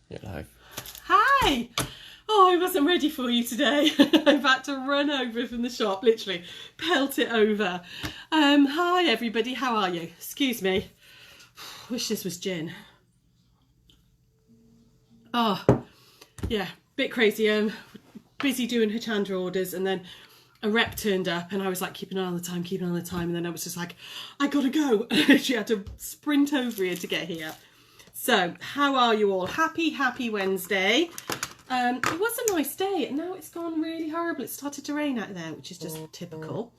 You're live. Hi! Oh, I wasn't ready for you today. I've had to run over from the shop, literally pelt it over. Hi everybody, how are you? Excuse me. Wish this was gin. Oh, yeah, bit crazy. Busy doing her Chandra orders, and then a rep turned up and I was like keeping an eye on the time, and then I was just like, I gotta go. She had to sprint over here to get here. So, how are you all? Happy Wednesday. It was a nice day, and now it's gone really horrible. It started to rain out there, which is just typical.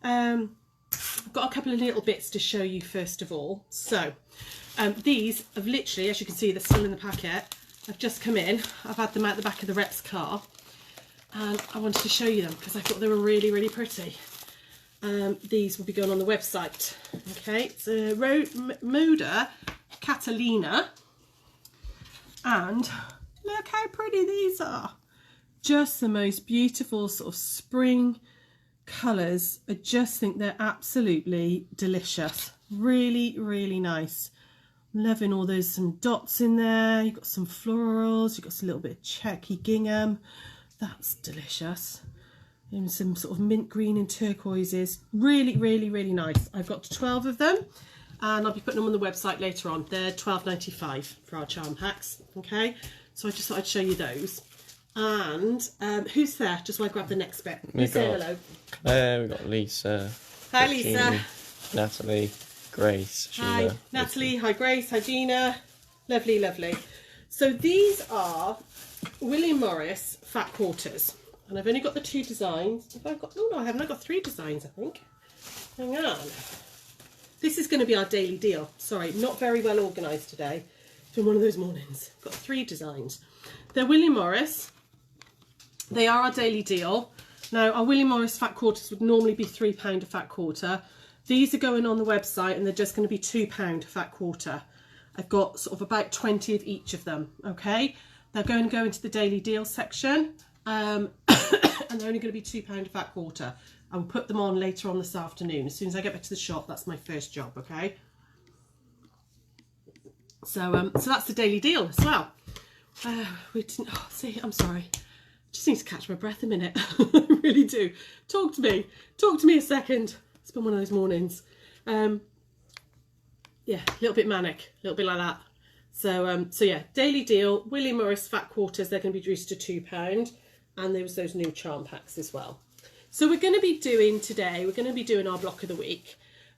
I've got a couple of little bits to show you first of all. So, these have literally, as you can see, they're still in the packet. I've just come in. I've had them out the back of the rep's car, and I wanted to show you them because I thought they were really, really pretty. These will be going on the website. Okay, it's a Moda Catalina, and look how pretty these are. Just the most beautiful sort of spring colours. I just think they're absolutely delicious. Really, really nice. Loving all those, some dots in there. You've got some florals, you've got a little bit of checky gingham. That's delicious. And some sort of mint green and turquoises. Really, really, really nice. I've got 12 of them, and I'll be putting them on the website later on. They're £12.95 for our charm packs. Okay, so I just thought I'd show you those. And who's there? Just while I grab the next bit. Say hello. We've got Lisa. Hi, Lisa. Natalie, Grace, Sheila. Hi, Natalie. Hi, Grace. Hi, Gina. Lovely, lovely. So these are William Morris fat quarters, and I've only got the 2 designs. Have I got? Oh no, I haven't. I've got 3 designs, I think. Hang on. This is going to be our daily deal. Sorry, not very well organised today. It's been one of those mornings. Got 3 designs. They're William Morris. They are our daily deal. Now, our William Morris fat quarters would normally be £3 a fat quarter. These are going on the website, and they're just going to be £2 a fat quarter. I've got sort of about 20 of each of them, okay? They're going to go into the daily deal section, and they're only going to be £2 a fat quarter. I will put them on later on this afternoon. As soon as I get back to the shop, that's my first job, okay? So that's the daily deal as well. We didn't. Oh, see, I'm sorry. Just need to catch my breath a minute. I really do. Talk to me. Talk to me a second. It's been one of those mornings. Yeah, a little bit manic, a little bit like that. So yeah, daily deal. William Morris fat quarters. They're going to be reduced to £2, and there was those new charm packs as well. So we're going to be doing today. We're going to be doing our block of the week,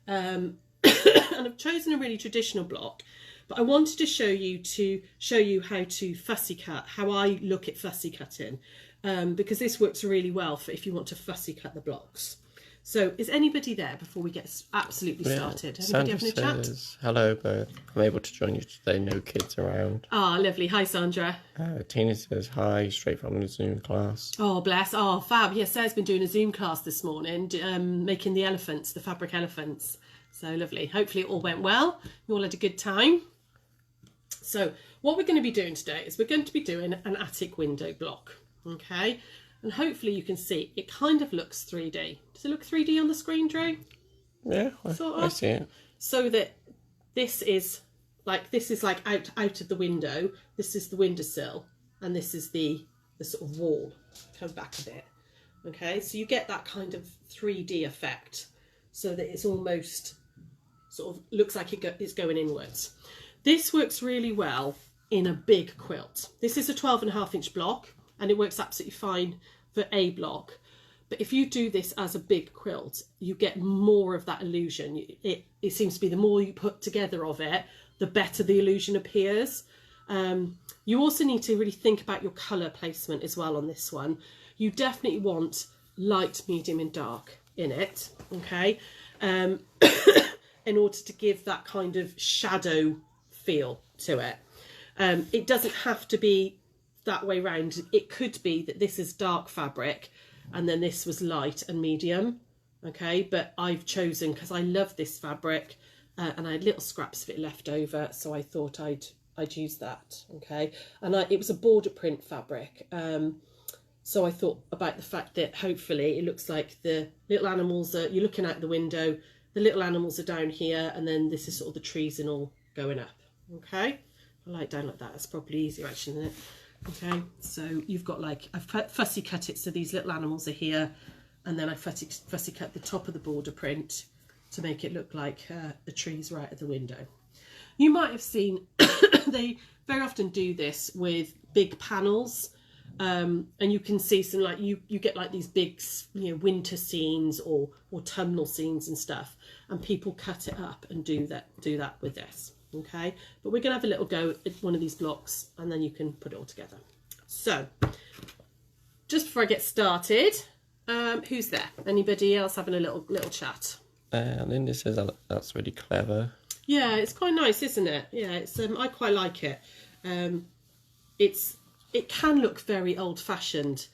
and I've chosen a really traditional block. But I wanted to show you how to fussy cut, how I look at fussy cutting, because this works really well for if you want to fussy cut the blocks. So is anybody there before we get absolutely started? Anybody having a chat? Says, hello both. I'm able to join you today, no kids around. Ah, lovely. Hi, Sandra. Tina says hi, straight from the Zoom class. Oh, bless. Oh, fab. Yes, Sarah's been doing a Zoom class this morning, making the elephants, the fabric elephants. So lovely. Hopefully it all went well. You all had a good time. So what we're going to be doing today is we're going to be doing an attic window block, okay? And hopefully you can see it kind of looks 3D. Does it look 3D on the screen, Drew? Yeah, I see it. So that this is like out of the window. This is the windowsill, and this is the sort of wall. Come back a bit, okay? So you get that kind of 3D effect, so that it's almost sort of looks like it's going inwards. This works really well in a big quilt. This is a 12.5-inch block, and it works absolutely fine for a block. But if you do this as a big quilt, you get more of that illusion. It seems to be the more you put together of it, the better the illusion appears. You also need to really think about your colour placement as well on this one. You definitely want light, medium and dark in it, okay? In order to give that kind of shadow feel to it. It doesn't have to be that way round. It could be that this is dark fabric and then this was light and medium, okay? But I've chosen, because I love this fabric, and I had little scraps of it left over, so I thought I'd use that, okay? And it was a border print fabric, so I thought about the fact that hopefully it looks like the little animals are, you're looking out the window, the little animals are down here, and then this is sort of the trees and all going up, okay? I lie it down like that. It's probably easier actually, isn't it? Okay, so you've got like, I've fussy cut it so these little animals are here, and then I fussy cut the top of the border print to make it look like the trees right at the window. You might have seen they very often do this with big panels, and you can see some like you get like these big, you know, winter scenes or autumnal scenes and stuff, and people cut it up and do that with this. Okay, but we're gonna have a little go at one of these blocks and then you can put it all together. So just before I get started, who's there? Anybody else having a little chat? Linda says that's really clever. Yeah, it's quite nice, isn't it? Yeah, it's I quite like it. It can look very old-fashioned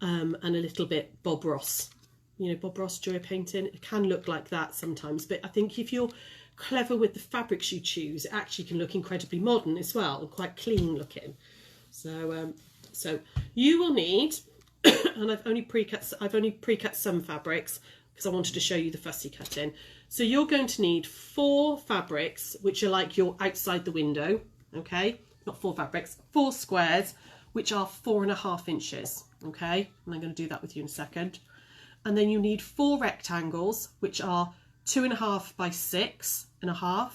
and a little bit Bob Ross. You know, Bob Ross joy painting. It can look like that sometimes, but I think if you're clever with the fabrics you choose, it actually can look incredibly modern as well and quite clean looking. So so you will need, and I've only pre-cut some fabrics because I wanted to show you the fussy cutting. So you're going to need 4 fabrics, which are like your outside the window. Okay, not 4 fabrics, 4 squares, which are 4.5 inches. Okay, and I'm going to do that with you in a second. And then you need 4 rectangles, which are 2.5 by 6.5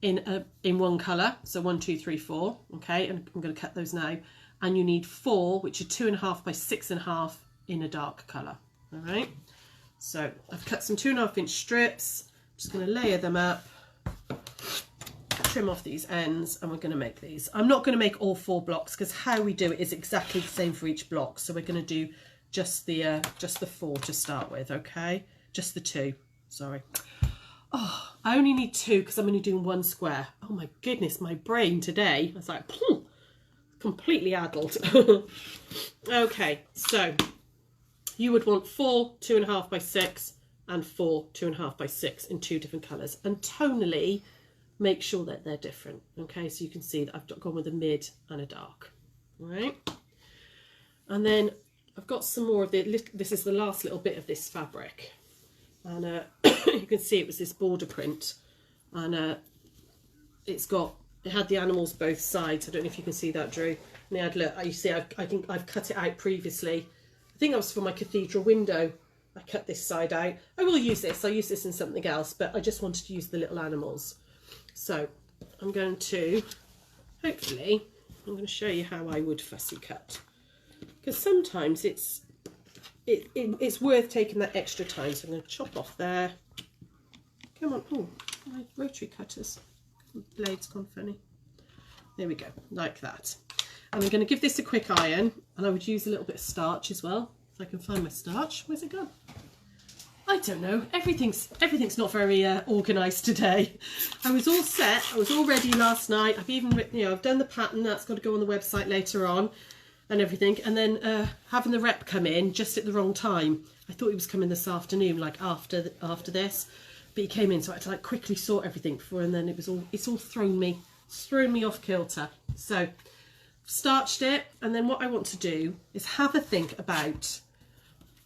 in one colour. So 1, 2, 3, 4. Okay, and I'm going to cut those now. And you need 4, which are 2.5 by 6.5 in a dark colour. All right. So I've cut some 2.5-inch strips. I'm just going to layer them up, trim off these ends, and we're going to make these. I'm not going to make all 4 blocks because how we do it is exactly the same for each block. So we're going to do just the 4 to start with. Okay, just the 2. Sorry. Oh, I only need 2 because I'm only doing 1 square. Oh my goodness, my brain today. I was like, completely addled. Okay, so you would want 4 2.5 by 6 and 4 2.5 by 6 in 2 different colours. And tonally, make sure that they're different. Okay, so you can see that I've gone with a mid and a dark. All right. And then I've got some more of this is the last little bit of this fabric. And you can see it was this border print. And it had the animals both sides. I don't know if you can see that, Drew. And it had, look, you see, I think I've cut it out previously. I think that was for my cathedral window. I cut this side out. I will use this. I'll use this in something else, but I just wanted to use the little animals. So I'm going to, hopefully, I'm going to show you how I would fussy cut. Because sometimes it's worth taking that extra time. So I'm going to chop off there. Come on. Oh, my rotary cutters. Blade's gone funny. There we go, like that. And I'm going to give this a quick iron, and I would use a little bit of starch as well, if I can find my starch. Where's it gone? I don't know. Everything's not very organised today. I was all set. I was all ready last night. I've even written, I've done the pattern. That's got to go on the website later on, and everything. And then having the rep come in just at the wrong time. I thought he was coming this afternoon, like after this, but he came in, so I had to like quickly sort everything before, and then it's all thrown me off kilter. So starched it, and then what I want to do is have a think about,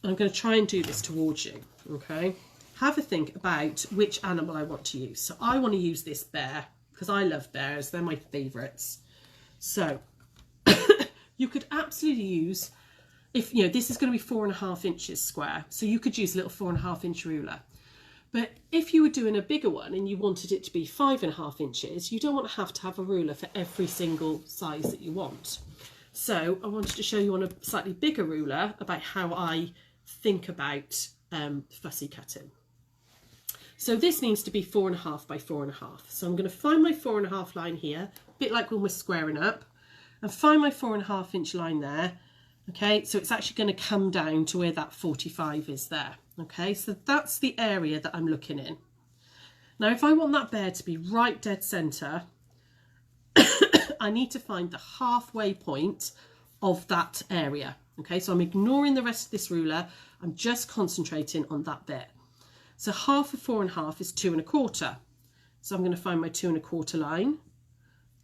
I'm going to try and do this towards you, okay? Have a think about which animal I want to use. So I want to use this bear because I love bears, they're my favourites. So you could absolutely use, if this is going to be 4.5 inches square, so you could use a little 4.5-inch ruler. But if you were doing a bigger one and you wanted it to be 5.5 inches, you don't want to have a ruler for every single size that you want. So I wanted to show you on a slightly bigger ruler about how I think about fussy cutting. So this needs to be 4.5 by 4.5. So I'm going to find my 4.5 line here, a bit like when we're squaring up, and find my 4.5-inch line there. Okay, so it's actually going to come down to where that 45 is there. Okay, so that's the area that I'm looking in. Now, if I want that bear to be right dead centre, I need to find the halfway point of that area. Okay, so I'm ignoring the rest of this ruler. I'm just concentrating on that bit. So half of 4.5 is 2.25. So I'm going to find my 2.25 line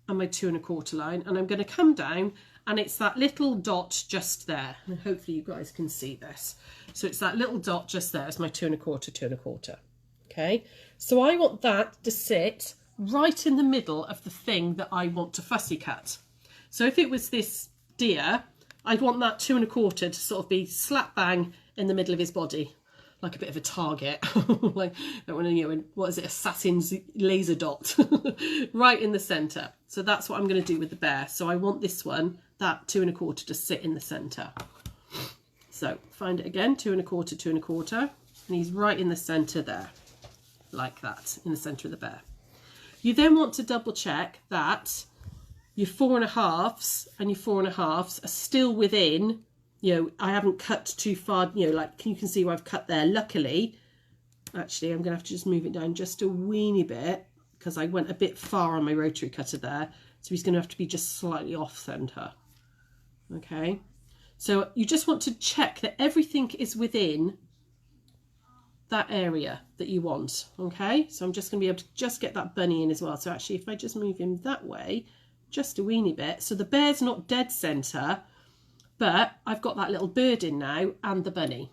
and my 2.25 line, and I'm going to come down, and it's that little dot just there. And hopefully you guys can see this. So it's that little dot just there. It's my 2.25, 2.25. Okay, so I want that to sit right in the middle of the thing that I want to fussy cut. So if it was this deer, I'd want that 2 1/4 to sort of be slap bang in the middle of his body, like a bit of a target. Like, what is it, assassin's laser dot, right in the centre. So that's what I'm going to do with the bear. So I want this one, that 2 1/4, to sit in the centre. So find it again, 2 1/4, 2 1/4, and he's right in the centre there, like that, in the centre of the bear. You then want to double check that your 4 1/2s and your 4 1/2s are still within, I haven't cut too far, like you can see where I've cut there. Luckily, actually, I'm going to have to just move it down just a weeny bit because I went a bit far on my rotary cutter there. So he's going to have to be just slightly off centre. Okay. So you just want to check that everything is within that area that you want. Okay. So I'm just going to be able to just get that bunny in as well. So actually, if I just move him that way, just a weeny bit. So the bear's not dead centre, but I've got that little bird in now and the bunny.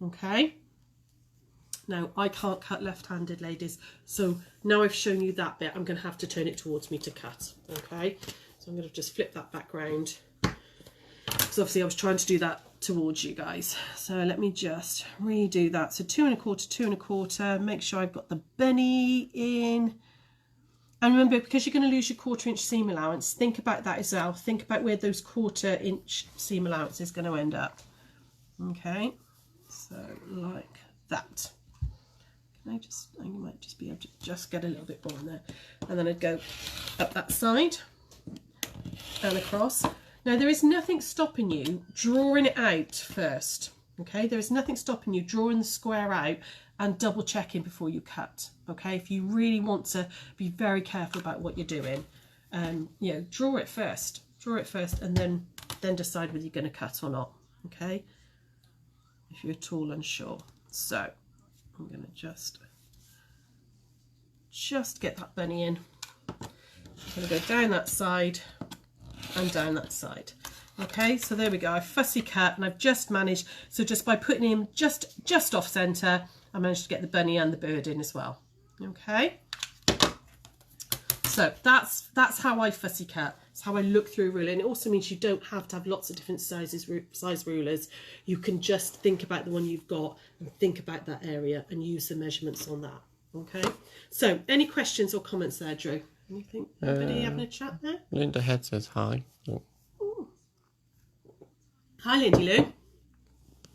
Okay. Now I can't cut left-handed, ladies. So now I've shown you that bit, I'm going to have to turn it towards me to cut. Okay. So I'm going to just flip that back round. Because obviously I was trying to do that towards you guys. So let me just redo that. So 2 1/4, 2 1/4. Make sure I've got the bunny in. And remember, because you're going to lose your 1/4 inch seam allowance, think about that as well. Think about where those 1/4 inch seam allowance is going to end up. Okay, so like that. You might just be able to just get a little bit more in there. And then I'd go up that side and across. Now there is nothing stopping you drawing it out first. Okay, there is nothing stopping you drawing the square out and double checking before you cut. Okay, if you really want to be very careful about what you're doing, draw it first, and then decide whether you're going to cut or not. Okay, if you're at all unsure. So I'm going to just get that bunny in. I'm going to go down that side and down that side. Okay, so there we go. I've fussy cut and I've just managed, so just by putting him just off centre, I managed to get the bunny and the bird in as well. Okay, so that's how I fussy cut. It's how I look through a ruler, and it also means you don't have to have lots of different size rulers. You can just think about the one you've got and think about that area and use the measurements on that. Okay, so any questions or comments there, Drew? Anything? Anybody having a chat there? Linda Head says hi. Oh. Hi, Lindy Lou.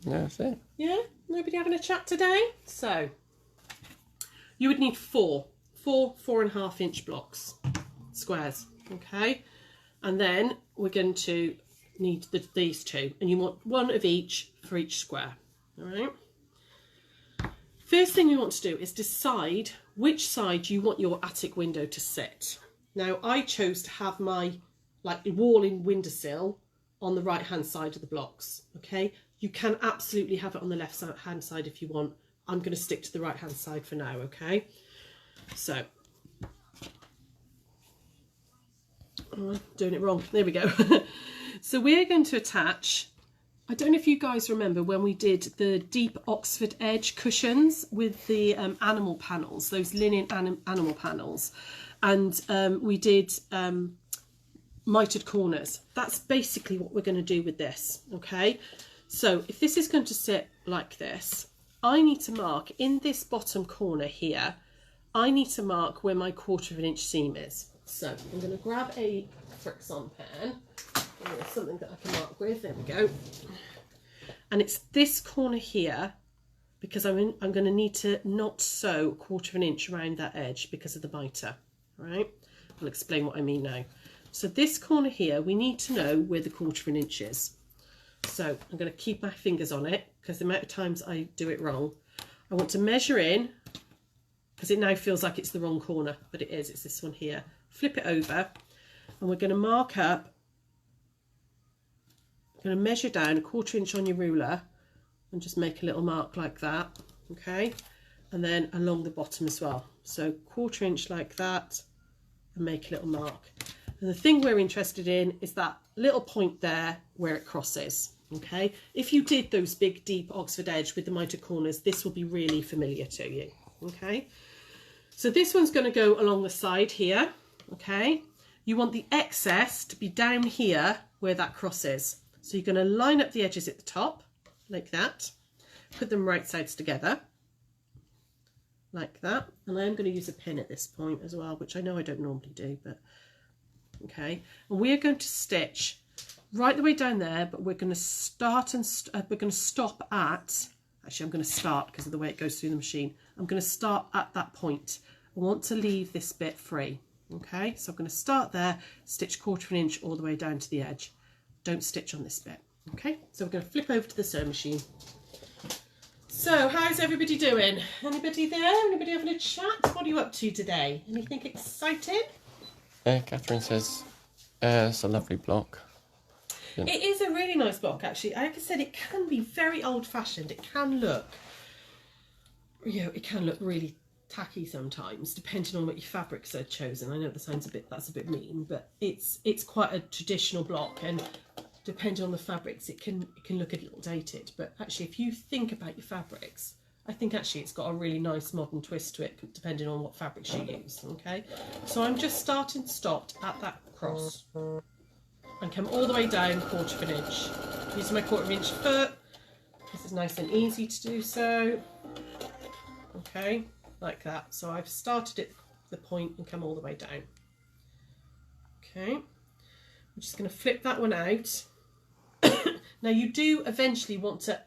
Yeah, that's it. Yeah, nobody having a chat today? So you would need four 4 1/2 inch blocks, squares. Okay, and then we're going to need these two, and you want one of each for each square. All right. First thing you want to do is decide which side you want your attic window to sit. Now I chose to have my wall in windowsill on the right hand side of the blocks. Okay, you can absolutely have it on the left hand side if you want. I'm going to stick to the right hand side for now. Okay, so doing it wrong, there we go. So we're going to attach, I don't know if you guys remember when we did the deep Oxford edge cushions with the animal panels, those linen animal panels, and we did mitered corners. That's basically what we're going to do with this. Okay, so if this is going to sit like this, I need to mark in this bottom corner here, I need to mark where my 1/4 inch seam is. So I'm going to grab a Frixion pen, something that I can mark with. There we go. And it's this corner here, because I'm going to need to not sew 1/4 inch around that edge because of the miter. All right, I'll explain what I mean now. So this corner here, we need to know where the 1/4 inch is. So I'm going to keep my fingers on it because the amount of times I do it wrong. I want to measure in, because it now feels like it's the wrong corner, but it is, it's this one here. Flip it over, and we're going to mark up, I'm going to measure down 1/4 inch on your ruler and just make a little mark like that. Okay, and then along the bottom as well. So 1/4 inch like that, and make a little mark. And the thing we're interested in is that little point there where it crosses. Okay, if you did those big deep Oxford edge with the mitered corners, this will be really familiar to you. Okay, So this one's going to go along the side here, okay? You want the excess to be down here where that cross is. So you're going to line up the edges at the top, like that. Put them right sides together, like that. And I am going to use a pin at this point as well, which I know I don't normally do, but okay. And we are going to stitch right the way down there, but we're going to start and we're going to stop at, actually I'm going to start because of the way it goes through the machine. I'm going to start at that point. I want to leave this bit free. Okay, so I'm going to start there, stitch 1/4 inch all the way down to the edge. Don't stitch on this bit. Okay, so we're going to flip over to the sewing machine. So how's everybody doing? Anybody there? Anybody having a chat? What are you up to today? Anything exciting? Catherine says it's a lovely block. It is a really nice block, actually. Like I said, it can be very old-fashioned. It can look, you know, it can look really tacky sometimes, depending on what your fabrics are chosen. I know that sounds that's a bit mean, but it's quite a traditional block, and depending on the fabrics, it can look a little dated. But actually, if you think about your fabrics, I think actually it's got a really nice modern twist to it, depending on what fabrics you use. Okay, so I'm just starting stopped at that cross and come all the way down 1/4 inch, using my 1/4 inch foot. This is nice and easy to do so. Okay, like that. So I've started at the point and come all the way down. Okay, I'm just going to flip that one out. Now you do eventually want to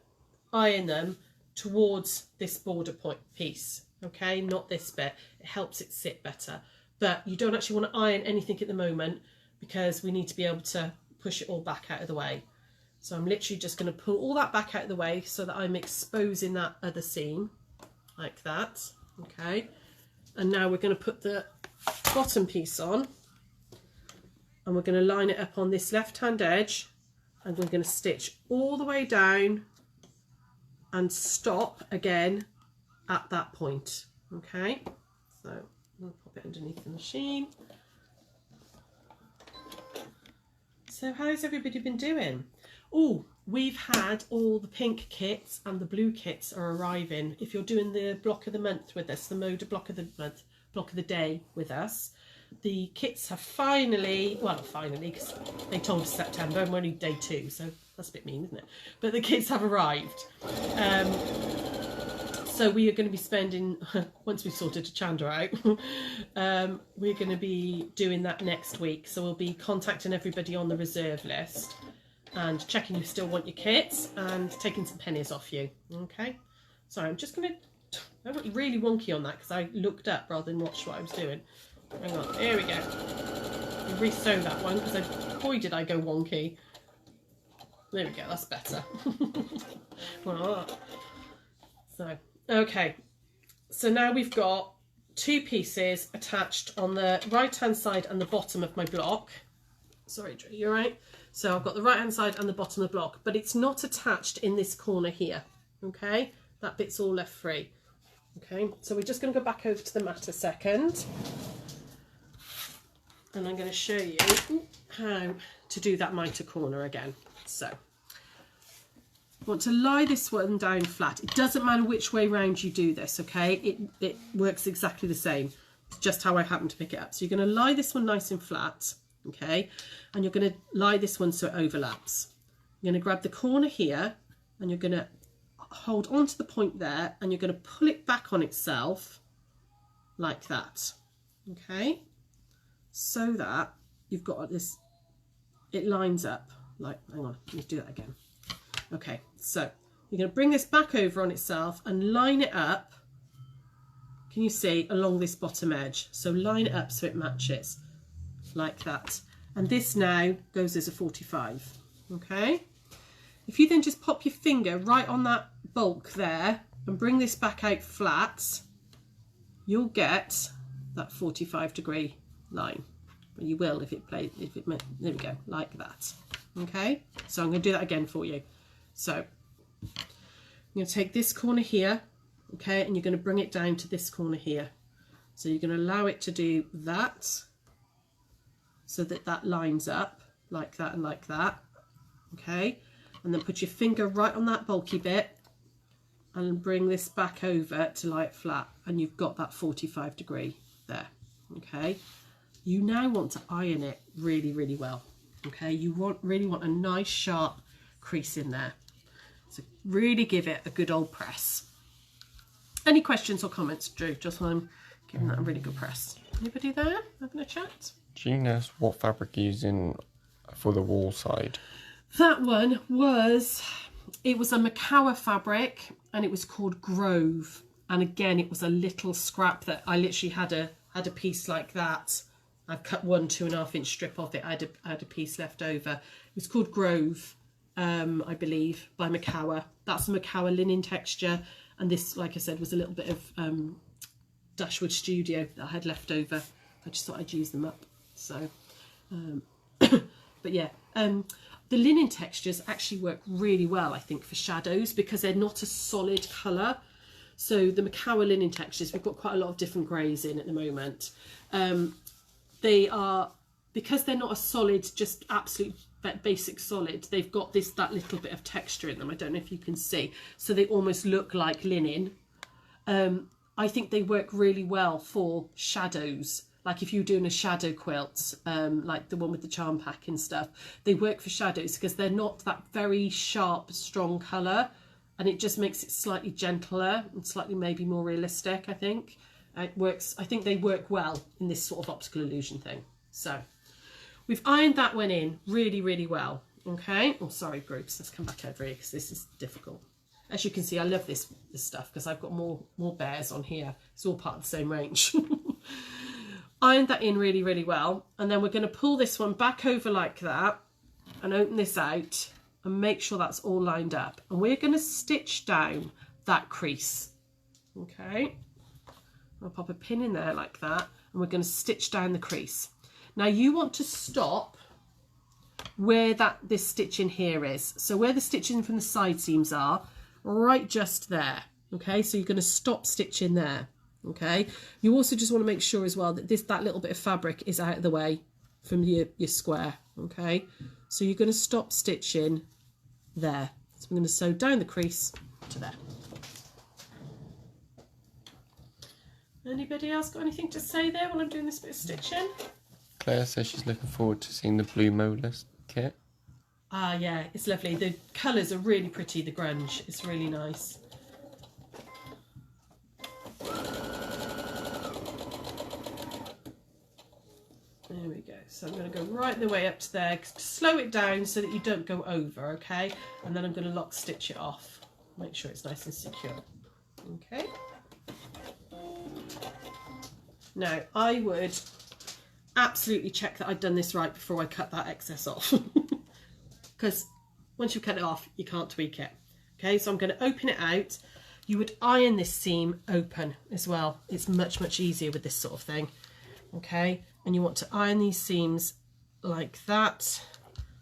iron them towards this border point piece, okay, not this bit. It helps it sit better, but you don't actually want to iron anything at the moment because we need to be able to push it all back out of the way. So I'm literally just going to pull all that back out of the way so that I'm exposing that other seam like that. Okay, and now we're going to put the bottom piece on, and we're going to line it up on this left hand edge, and we're going to stitch all the way down and stop again at that point. Okay, so I'll pop it underneath the machine. So how's everybody been doing? Oh, we've had all the pink kits and the blue kits are arriving. If you're doing the block of the month with us, the Moda block of the month, block of the day with us, the kits have finally, well, finally, because they told us September and we're only day 2, so that's a bit mean, isn't it? But the kits have arrived. So we are going to be spending, once we've sorted Chandra out, we're going to be doing that next week. So we'll be contacting everybody on the reserve list and checking you still want your kits and taking some pennies off you. Okay, so I'm just going to, I went really wonky on that because I looked up rather than watched what I was doing. Hang on, here we go. Re-sew that one because boy did I go wonky. There we go, that's better. So, okay, so now we've got 2 pieces attached on the right hand side and the bottom of my block. Sorry, Drew, you alright? So I've got the right hand side and the bottom of the block, but it's not attached in this corner here. Okay, that bit's all left free. Okay, so we're just going to go back over to the mat a second, and I'm going to show you how to do that mitered corner again. So I want to lie this one down flat. It doesn't matter which way round you do this, okay? It works exactly the same. It's just how I happen to pick it up. So you're going to lie this one nice and flat, okay? And you're going to lie this one so it overlaps. You're going to grab the corner here and you're going to hold on to the point there and you're going to pull it back on itself like that, okay? So that you've got this, it lines up like, hang on, let me do that again. Okay, so you're going to bring this back over on itself and line it up, can you see, along this bottom edge. So line it up so it matches like that. And this now goes as a 45, okay? If you then just pop your finger right on that bulk there and bring this back out flat, you'll get that 45-degree line. Well, you will if it plays, there we go, like that. Okay, so I'm going to do that again for you. So I'm going to take this corner here, okay, and you're going to bring it down to this corner here. So you're going to allow it to do that, so that that lines up like that and like that, okay, and then put your finger right on that bulky bit and bring this back over to lie it flat, and you've got that 45 degree there. Okay, you now want to iron it really, really well. Okay, you really want a nice sharp crease in there. So really give it a good old press. Any questions or comments, Drew? Just while I'm giving that a really good press. Anybody there having a chat? Do you know what fabric you're using for the wall side? That one was, it was a Macawa fabric, and it was called Grove. And again, it was a little scrap that I literally had a piece like that. I've cut 1 2.5-inch strip off it. I had a piece left over. It was called Grove, I believe, by Macawa. That's a Macawa linen texture. And this, like I said, was a little bit of Dashwood Studio that I had left over. I just thought I'd use them up. So, but yeah, the linen textures actually work really well, I think, for shadows, because they're not a solid colour. So the Macawa linen textures, we've got quite a lot of different greys in at the moment. They are, because they're not a solid, just absolute basic solid, they've got that little bit of texture in them. I don't know if you can see. So they almost look like linen. I think they work really well for shadows. Like if you're doing a shadow quilt, like the one with the charm pack and stuff, they work for shadows because they're not that very sharp, strong colour, and it just makes it slightly gentler and slightly maybe more realistic, I think. It works. I think they work well in this sort of optical illusion thing. So we've ironed that one in really, really well. Okay. Oh, sorry, groups. Let's come back over here because this is difficult. As you can see, I love this stuff because I've got more bears on here. It's all part of the same range. Ironed that in really, really well. And then we're going to pull this one back over like that and open this out and make sure that's all lined up. And we're going to stitch down that crease. Okay. I'll pop a pin in there like that, and we're going to stitch down the crease. Now you want to stop where this stitch in here is. So where the stitching from the side seams are, right just there. Okay, so you're going to stop stitching there. Okay, you also just want to make sure as well that that little bit of fabric is out of the way from your square. Okay, so you're going to stop stitching there. So I'm going to sew down the crease to there. Anybody else got anything to say there while I'm doing this bit of stitching? Claire says she's looking forward to seeing the blue molars kit. Ah, yeah, it's lovely. The colours are really pretty, the grunge. It's really nice. There we go. So I'm going to go right the way up to there. Slow it down so that you don't go over, okay? And then I'm going to lock stitch it off. Make sure it's nice and secure. Okay. Now, I would absolutely check that I'd done this right before I cut that excess off. Because once you cut it off, you can't tweak it. Okay, so I'm going to open it out. You would iron this seam open as well. It's much, much easier with this sort of thing. Okay, and you want to iron these seams like that.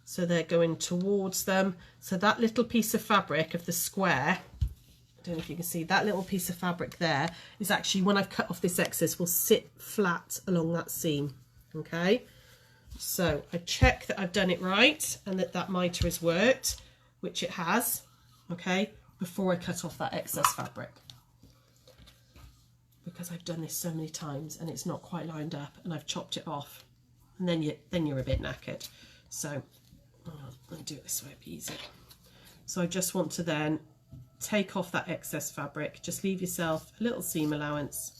So they're going towards them. So that little piece of fabric of the square, I don't know if you can see, that little piece of fabric there is actually, when I've cut off this excess, will sit flat along that seam. Okay, so I check that I've done it right and that mitre has worked, which it has, okay, before I cut off that excess fabric, because I've done this so many times and it's not quite lined up and I've chopped it off, and then you're a bit knackered. So I'll do it this way, it'll be easier. So I just want to then take off that excess fabric, just leave yourself a little seam allowance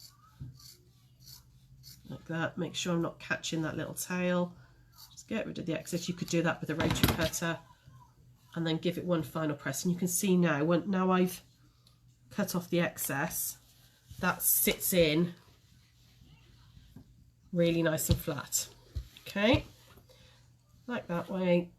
like that. Make sure I'm not catching that little tail. Just get rid of the excess. You could do that with a rotary cutter and then give it one final press, and you can see now I've cut off the excess, that sits in really nice and flat. Okay, like that way.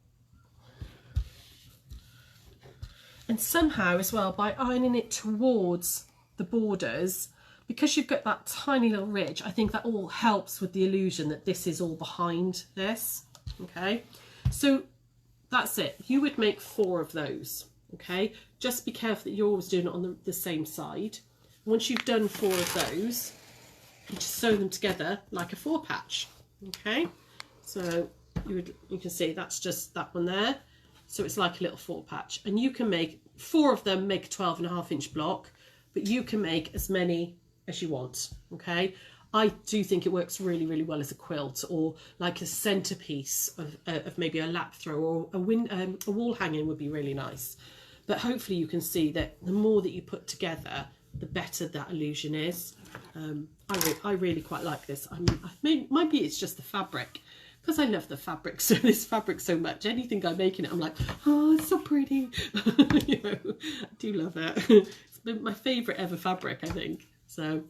And somehow as well, by ironing it towards the borders, because you've got that tiny little ridge, I think that all helps with the illusion that this is all behind this. Okay, so that's it. You would make 4 of those. Okay, just be careful that you're always doing it on the same side. Once you've done 4 of those, you just sew them together like a 4 patch. Okay, so you can see that's just that one there. So it's like a little 4 patch, and you can make 4 of them, make a 12.5-inch block, but you can make as many as you want. Okay, I do think it works really, really well as a quilt, or like a centerpiece of maybe a lap throw, or a wall hanging would be really nice. But hopefully you can see that the more that you put together, the better that illusion is. I really quite like this. I mean, maybe it's just the fabric, because I love the fabric, so this fabric so much. Anything I make in it, I'm like, oh, it's so pretty. You know, I do love it. It's been my favourite ever fabric, I think. So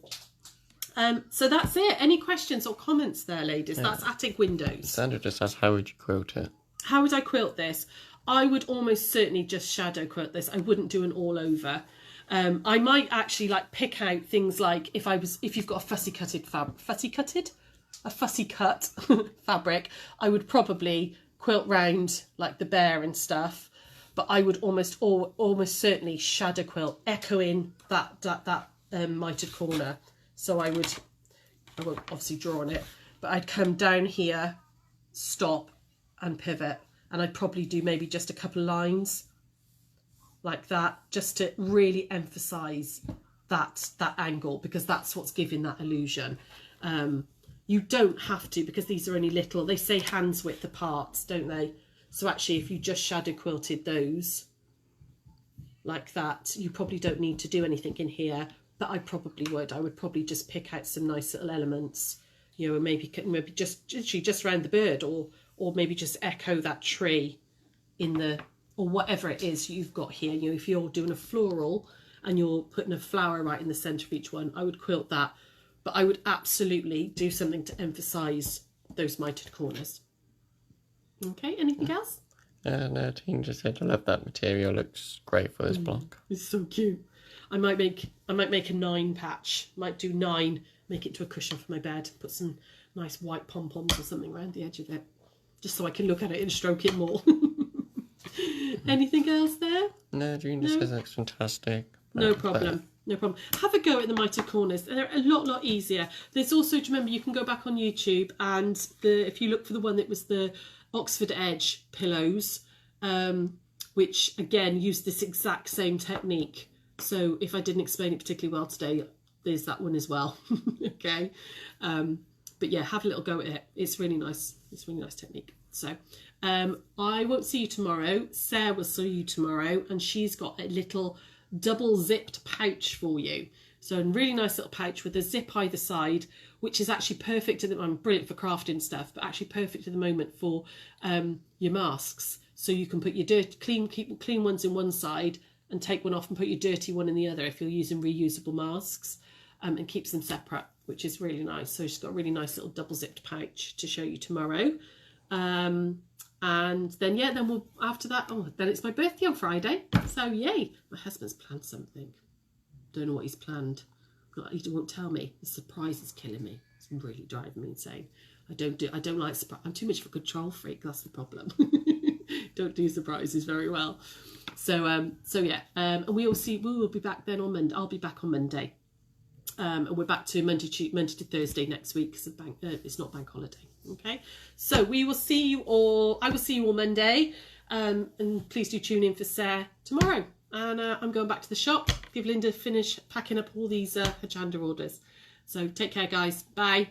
that's it. Any questions or comments there, ladies? Yeah. That's attic windows. Sandra just asked, how would you quilt it? How would I quilt this? I would almost certainly just shadow quilt this. I wouldn't do an all over. I might actually like pick out things like if you've got a fussy cut fabric, I would probably quilt round like the bear and stuff, but I would almost certainly shadow quilt, echoing that mitered corner. So I won't obviously draw on it, but I'd come down here, stop and pivot, and I'd probably do maybe just a couple of lines like that, just to really emphasize that angle, because that's what's giving that illusion. You don't have to, because these are only little, they say hands width apart, don't they? So actually if you just shadow quilted those like that, you probably don't need to do anything in here, but I probably would. I would probably just pick out some nice little elements, you know, and maybe just around the bird, or maybe just echo that tree in the, or whatever it is you've got here. You know, if you're doing a floral and you're putting a flower right in the centre of each one, I would quilt that. But I would absolutely do something to emphasise those mitered corners. Okay, anything else? No, Tina just said, I love that material, looks great for this block. It's so cute. I might make a 9 patch. Might do 9, make it to a cushion for my bed, put some nice white pom-poms or something around the edge of it, just so I can look at it and stroke it more. Anything else there? No, June just says that's fantastic. No problem. No problem. Have a go at the mitered corners. They're a lot easier. There's also, to remember, you can go back on YouTube, and if you look for the one that was the Oxford Edge pillows, which again used this exact same technique. So if I didn't explain it particularly well today, there's that one as well. Okay. But yeah, have a little go at it. It's really nice. It's a really nice technique. So I won't see you tomorrow. Sarah will see you tomorrow, and she's got a little double zipped pouch for you. So a really nice little pouch with a zip either side, which is actually perfect at the moment, brilliant for crafting stuff, but actually perfect at the moment for your masks. So you can put your keep clean ones in one side and take one off and put your dirty one in the other if you're using reusable masks, and keeps them separate, which is really nice. So she's got a really nice little double zipped pouch to show you tomorrow. And then then we'll, after that, then it's my birthday on Friday, so yay. My husband's planned something. Don't know what he's planned. He won't tell me. The surprise is killing me. It's really driving me insane. I don't like surprise. I'm too much of a control freak, that's the problem. Don't do surprises very well. So yeah, and we will be back then on Monday. I'll be back on Monday. And we're back to Monday to Thursday next week, because it's not bank holiday. Okay, so we will see you all. I will see you all Monday, and please do tune in for Sarah tomorrow. And I'm going back to the shop. Give Linda finish packing up all these Hajanda orders. So take care, guys. Bye.